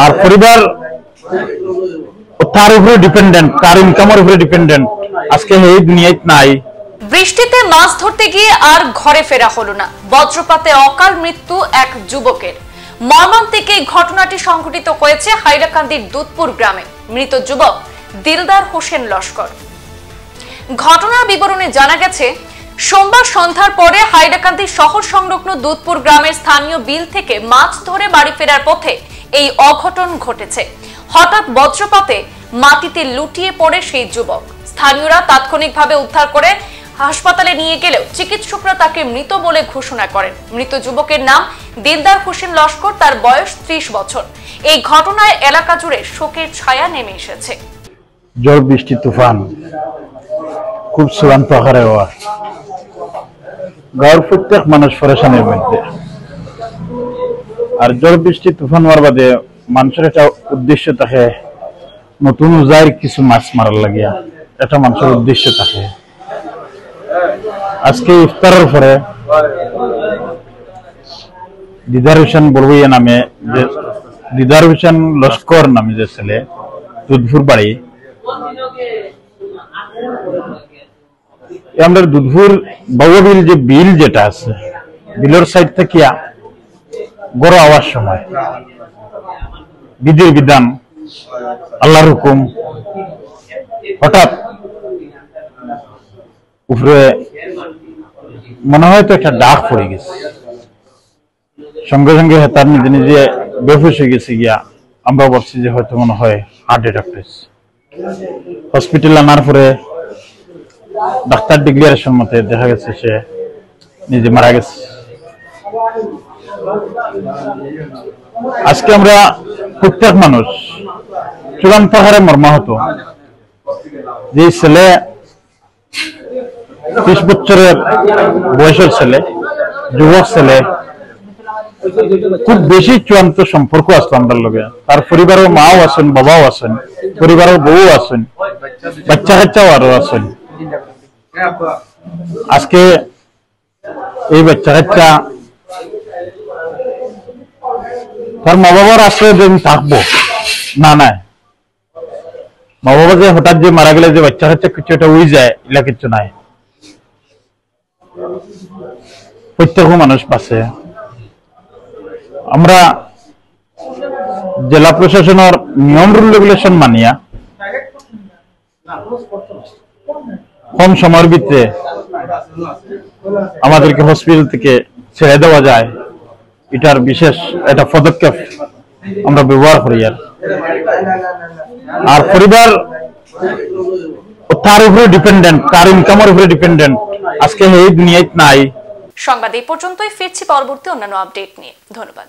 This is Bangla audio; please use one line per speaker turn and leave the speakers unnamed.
আর পরিবার তার উপরে ডিপেন্ডেন্ট, তার ইনকামের উপরে ডিপেন্ডেন্ট। আজকে এই দুনিয়ায় নাই।
বৃষ্টিতে মাছ ধরতে গিয়ে আর ঘরে ফেরা হলো না। বজ্রপাতে অকাল মৃত্যু এক যুবকের। মর্মান্তিক এই ঘটনাটি সংঘটিত হয়েছে হাইলাকান্দির দুধপুর গ্রামে। মৃত যুবক দিলদার হোসেন লস্কর। ঘটনার বিবরণে জানা গেছে, সোমবার সন্ধ্যার পরে হাইলাকান্দি শহর সংলগ্ন দুধপুর গ্রামের স্থানীয় বিল থেকে মাছ ধরে বাড়ি ফেরার পথে এই অঘটন ঘটেছে। হঠাৎ বজ্রপাতে মাটিতে লুটিয়ে পড়ে সেই যুবক। স্থানীয়রা তাৎক্ষণিকভাবে উদ্ধার করে হাসপাতালে নিয়ে গেলেও চিকিৎসকরা তাকে মৃত বলে ঘোষণা করেন। মৃত যুবকের নাম দিলদার হোসেন লস্কর, তার বয়স 30 বছর। এই ঘটনায় এলাকা জুড়ে শোকের ছায়া নেমে এসেছে।
ঝড় বৃষ্টি তুফান খুব চূড়ান্ত আকারে হওয়া, গাঁর প্রত্যেক মানুষ পরেশানের মধ্যে। আর ঝড় বৃষ্টি তুফান হওয়ার বাদে মানুষের একটা উদ্দেশ্য থাকে, নতুন উজাইর কিছু মাছ মারার লাগিয়া এটা মানুষের উদ্দেশ্য থাকে। আজকে ইফতারের পরে দিদার হোসেন বড়ুইয়া নামে, যে দিদার হোসেন লস্কর নামে যে ছেলে, দুধপুর বাড়ি, আমাদের দুধপুর বাবুবিল যে বিল যেটা আছে, বিলের সাইড থেকে গড় আওয়ার সময় বিধির বিধান, আল্লাহর হুকুম, হঠাৎ উপরে মনে হয় তো একটা ডাক পড়ে গেছে। সঙ্গে সঙ্গে তার নিজে নিজে বেহুশ হয়ে গেছে গিয়া। আমরা ভাবছি যে হয়তো মনে হয় হার্ট অ্যাটাক হয়েছে। হসপিটাল আনার পরে ডাক্তার ডিক্লারেশন মতে দেখা গেছে সে নিজে মারা গেছে। আজকে আমরা প্রত্যেক মানুষ চূড়ান্ত হারে মর্মাহত। যে ছেলে 30 বছরের বয়সের ছেলে, যুবক ছেলে, খুব বেশি চূড়ান্ত সম্পর্ক আসলো আমরা লগে। তার পরিবারের মাও আছেন, বাবাও আছেন, পরিবারের বউ আছেন, বাচ্চা কাচ্চাও আরো আছেন। আজকে এই বাচ্চা কাচ্চা তার মা বাবার আশ্রয় দিন থাকবো না, নাই মা বাবা যে হঠাৎ যে মারা গেলে যে বাচ্চা কাচ্চা কিছু একটা উই যায়, এলা কিছু নাই। প্রত্যেক মানুষ পাশে। আমরা জেলা প্রশাসনের নিয়ম রুল রেগুলেশন মানিয়া কম সময়ের ভিতরে আমাদেরকে হসপিটাল থেকে ছেড়ে দেওয়া যায়, এটার বিশেষ একটা পদক্ষেপ আমরা ব্যবহার করি। আর পরিবার তার উপরে ডিপেন্ডেন্ট, তার ইনকামের উপরে ডিপেন্ডেন্ট। আজকে এই দুনিয়ায় নাই।
সংবাদ এই পর্যন্তই। ফিরছি পরবর্তী অন্যান্য আপডেট নিয়ে। ধন্যবাদ।